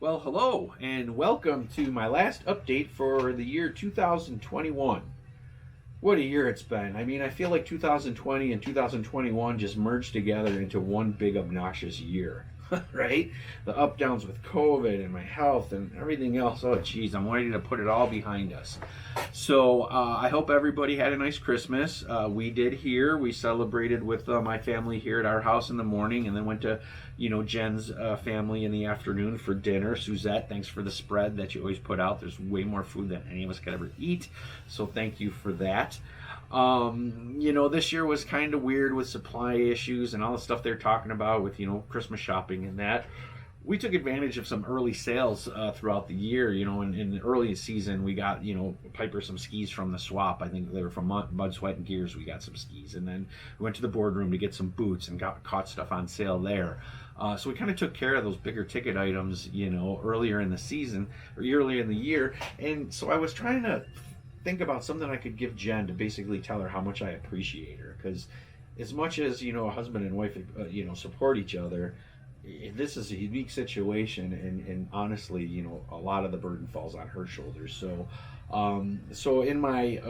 Well, hello, and welcome to my last update for the year 2021. What a year it's been. I mean, I feel like 2020 and 2021 just merged together into one big obnoxious year, right? The up downs with COVID and my health and everything else. Oh, geez, I'm ready to put it all behind us. So I hope everybody had a nice Christmas. We did here. We celebrated with my family here at our house in the morning, and then went to, Jen's family in the afternoon for dinner. Suzette, thanks for the spread that you always put out. There's way more food than any of us could ever eat, so thank you for that. This year was kind of weird with supply issues and all the stuff they're talking about with, Christmas shopping and that. We took advantage of some early sales throughout the year. In the early season, we got, Piper some skis from the swap. I think they were from Mud, Sweat, and Gears. We got some skis. And then we went to the boardroom to get some boots and caught stuff on sale there. So we kind of took care of those bigger ticket items, earlier in the season or earlier in the year. And so I was trying to think about something I could give Jen to basically tell her how much I appreciate her. Because as much as, a husband and wife, support each other, this is a unique situation, and honestly, a lot of the burden falls on her shoulders. So in my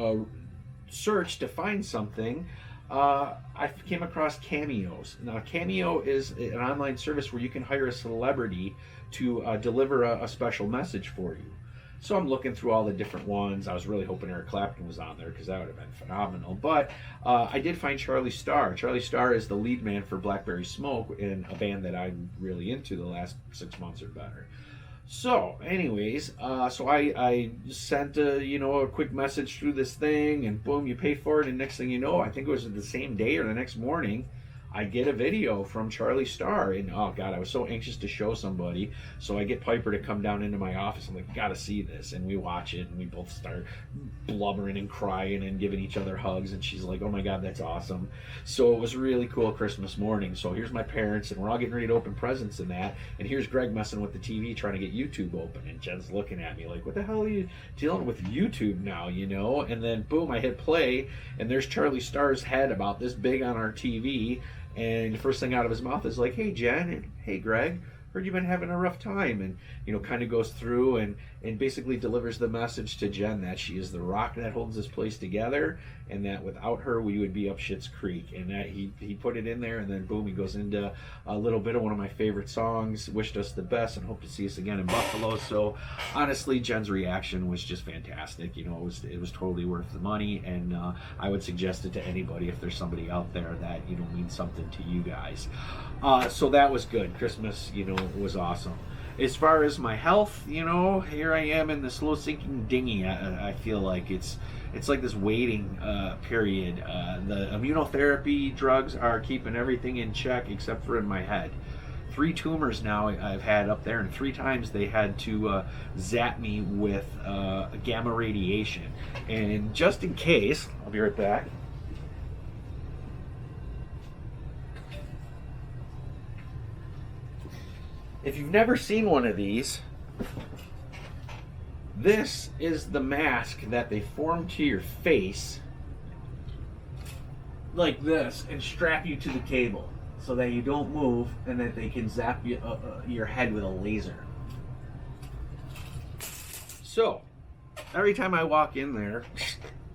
search to find something, I came across Cameos. Now, Cameo is an online service where you can hire a celebrity to deliver a special message for you. So I'm looking through all the different ones. I was really hoping Eric Clapton was on there because that would have been phenomenal. But I did find Charlie Starr. Charlie Starr is the lead man for Blackberry Smoke, in a band that I'm really into the last 6 months or better. So, anyways, I sent a quick message through this thing, and boom, you pay for it, and next thing you know, I think it was the same day or the next morning, I get a video from Charlie Starr, and oh god, I was so anxious to show somebody. So I get Piper to come down into my office. I'm like, gotta see this, and we watch it, and we both start blubbering and crying and giving each other hugs. And she's like, oh my god, that's awesome. So it was a really cool Christmas morning. So here's my parents, and we're all getting ready to open presents and that. And here's Greg messing with the TV, trying to get YouTube open, and Jen's looking at me like, what the hell are you dealing with YouTube now, And then boom, I hit play, and there's Charlie Starr's head about this big on our TV. And the first thing out of his mouth is like, hey, Jen, and hey, Greg, heard you've been having a rough time. And, kind of goes through and basically delivers the message to Jen that she is the rock that holds this place together, and that without her, we would be up Schitt's Creek. And that he put it in there, and then boom, he goes into a little bit of one of my favorite songs, wished us the best and hope to see us again in Buffalo. So honestly, Jen's reaction was just fantastic. It was totally worth the money, and I would suggest it to anybody if there's somebody out there that, means something to you guys. So that was good. Christmas, was awesome. As far as my health, here I am in the slow sinking dinghy. I feel like it's like this waiting period. The immunotherapy drugs are keeping everything in check except for in my head. 3 tumors now I've had up there, and 3 times they had to zap me with gamma radiation. And just in case, I'll be right back. If you've never seen one of these, this is the mask that they form to your face like this and strap you to the table so that you don't move, and that they can zap you, your head with a laser. So every time I walk in there,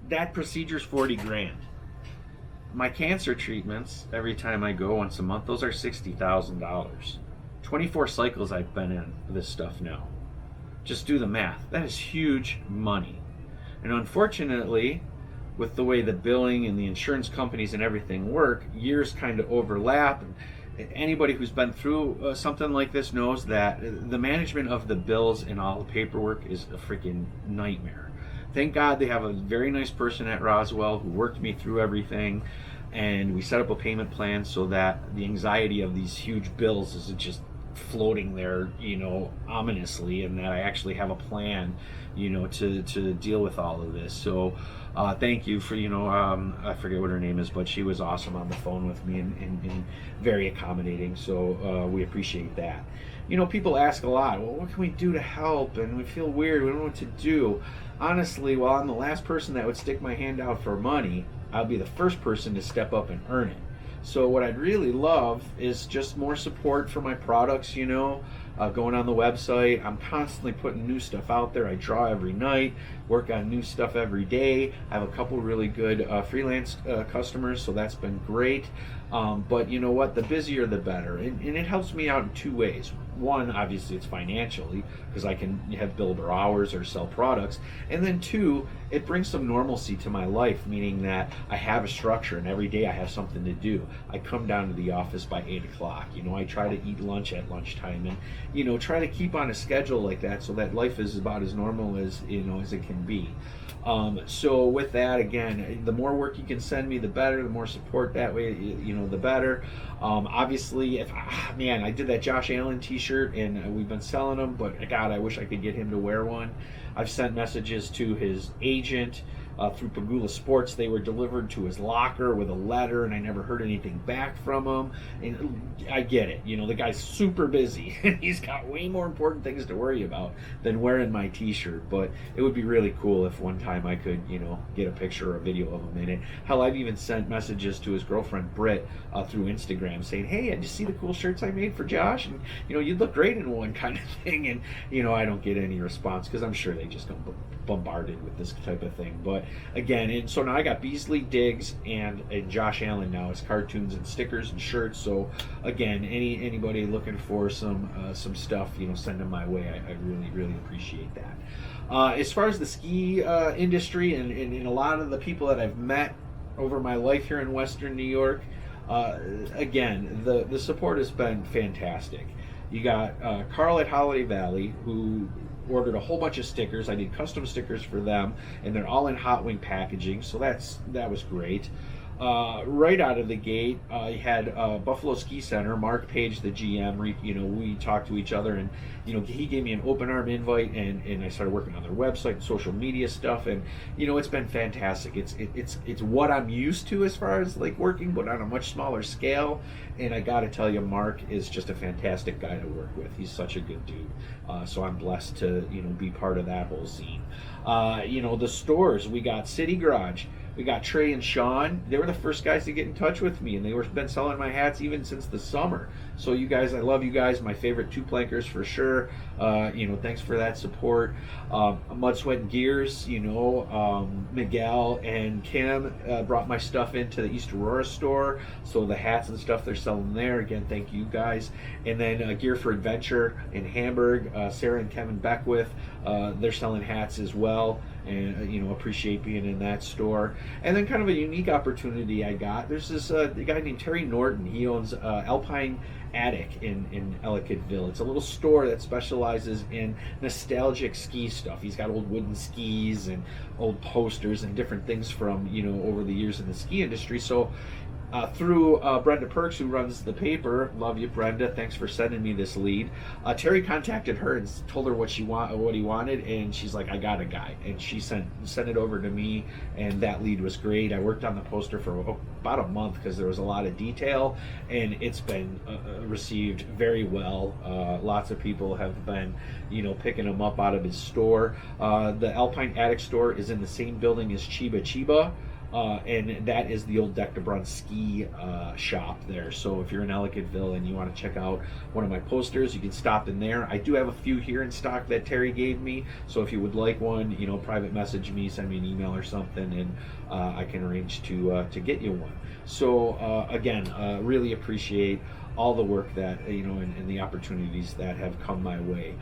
that procedure's 40 grand. My cancer treatments, every time I go once a month, those are $60,000. 24 cycles I've been in this stuff now. Just do the math. That is huge money. And unfortunately, with the way the billing and the insurance companies and everything work, years kind of overlap. And anybody who's been through something like this knows that the management of the bills and all the paperwork is a freaking nightmare. Thank God they have a very nice person at Roswell who worked me through everything, and we set up a payment plan so that the anxiety of these huge bills isn't just floating there, ominously, and that I actually have a plan, to deal with all of this. So thank you for, I forget what her name is, but she was awesome on the phone with me and very accommodating. So we appreciate that. People ask a lot, well, what can we do to help? And we feel weird, we don't know what to do. Honestly, while I'm the last person that would stick my hand out for money, I'll be the first person to step up and earn it. So what I'd really love is just more support for my products, going on the website. I'm constantly putting new stuff out there. I draw every night, work on new stuff every day. I have a couple really good freelance customers, so that's been great. But you know what? The busier, the better. And it helps me out in two ways. One, obviously, it's financially, because I can have billable hours or sell products. And then two, it brings some normalcy to my life, meaning that I have a structure and every day I have something to do. I come down to the office by 8 o'clock. I try to eat lunch at lunchtime and, try to keep on a schedule like that so that life is about as normal as it can be. So with that, again, the more work you can send me, the better. The more support that way, the better. Obviously, I did that Josh Allen T-shirt, and we've been selling them. But God, I wish I could get him to wear one. I've sent messages to his agent through Pagula Sports. They were delivered to his locker with a letter, and I never heard anything back from him. And I get it. The guy's super busy, and he's got way more important things to worry about than wearing my T-shirt. But it would be really cool if one time I could, get a picture or a video of him in it. Hell, I've even sent messages to his girlfriend, Britt, through Instagram saying, hey, did you see the cool shirts I made for Josh? And, you'd look great in one, kind of thing. And, I don't get any response because I'm sure they just got bombarded with this type of thing. But again, and so now I got Beasley, Diggs, and Josh Allen now as cartoons and stickers and shirts. So again, anybody looking for some stuff, send them my way. I really, really appreciate that. As far as the ski industry and a lot of the people that I've met over my life here in Western New York, again, the support has been fantastic. You got Carl at Holiday Valley, who ordered a whole bunch of stickers. I did custom stickers for them, and they're all in Hot Wing packaging, so that was great. Right out of the gate, I had Buffalo Ski Center, Mark Page, the GM. We talked to each other, and he gave me an open arm invite, and I started working on their website, social media stuff, and it's been fantastic. It's what I'm used to as far as like working, but on a much smaller scale. And I got to tell you, Mark is just a fantastic guy to work with. He's such a good dude. So I'm blessed to be part of that whole scene. The stores, we got City Garage. We got Trey and Sean. They were the first guys to get in touch with me, and they were been selling my hats even since the summer. So you guys, I love you guys. My favorite two plankers for sure. Thanks for that support. Mud, Sweat, and Gears. Miguel and Kim brought my stuff into the East Aurora store. So the hats and stuff they're selling there. Again, thank you guys. And then Gear for Adventure in Hamburg. Sarah and Kevin Beckwith. They're selling hats as well. And appreciate being in that store. And then kind of a unique opportunity I got. There's this guy named Terry Norton. He owns Alpine Attic in Ellicottville. It's a little store that specializes in nostalgic ski stuff. He's got old wooden skis and old posters and different things from over the years in the ski industry. So through Brenda Perks, who runs the paper, love you, Brenda. Thanks for sending me this lead. Terry contacted her and told her what he wanted, and she's like, "I got a guy," and she sent it over to me, and that lead was great. I worked on the poster for about a month because there was a lot of detail, and it's been received very well. Lots of people have been, picking them up out of his store. The Alpine Attic store is in the same building as Chiba Chiba. And that is the old Deck de Brun ski shop there. So if you're in Ellicottville and you want to check out one of my posters, you can stop in there. I do have a few here in stock that Terry gave me. So if you would like one, private message me, send me an email or something, and I can arrange to get you one. So again, really appreciate all the work that and the opportunities that have come my way.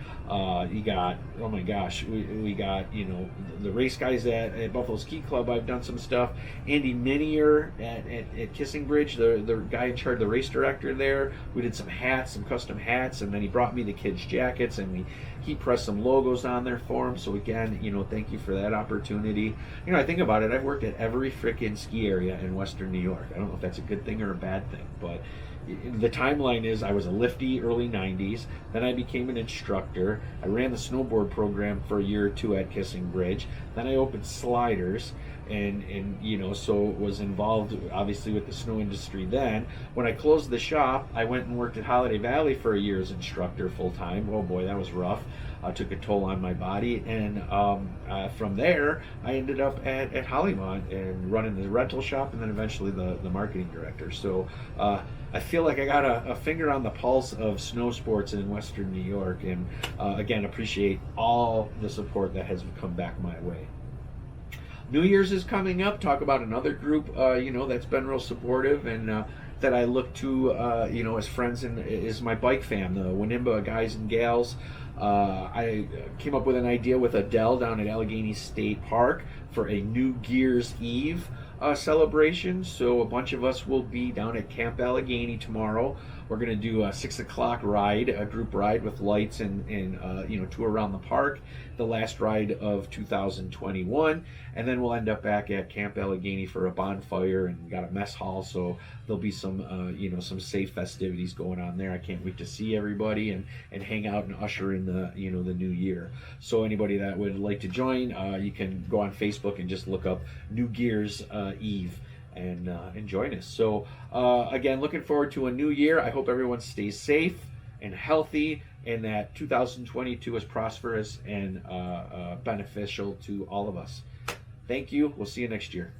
You got, oh my gosh, we got the race guys at Buffalo Ski Club. I've done some stuff. Andy Minier at Kissing Bridge, the guy in charge, the race director there. We did some hats, some custom hats, and then he brought me the kids' jackets, and he pressed some logos on there for them. So again, thank you for that opportunity. I think about it, I've worked at every frickin' ski area in Western New York. I don't know if that's a good thing or a bad thing, but the timeline is I was a lifty early 90s, then I became an instructor. I ran the snowboard program for a year or two at Kissing Bridge. Then I opened Sliders, and so was involved obviously with the snow industry. Then when I closed the shop, I went and worked at Holiday Valley for a year as instructor full time. Oh boy, that was rough. Took a toll on my body, and from there I ended up at Hollymont and running the rental shop, and then eventually the marketing director. So I feel like I got a finger on the pulse of snow sports in Western New York, and again, appreciate all the support that has come back my way. New Year's is coming up. Talk about another group, that's been real supportive, and that I look to, as friends, and is my bike fam, the Winnimba guys and gals. I came up with an idea with Adele down at Allegheny State Park for a New Gear's Eve celebration. So a bunch of us will be down at Camp Allegheny tomorrow. We're going to do a 6 o'clock ride, a group ride with lights and tour around the park, the last ride of 2021, and then we'll end up back at Camp Allegheny for a bonfire, and we got a mess hall, so there'll be some some safe festivities going on there. I can't wait to see everybody and hang out and usher in the the new year. So anybody that would like to join, you can go on Facebook and just look up New Gear's Eve and join us. So again, looking forward to a new year. I hope everyone stays safe and healthy, and that 2022 is prosperous and beneficial to all of us. Thank you. We'll see you next year.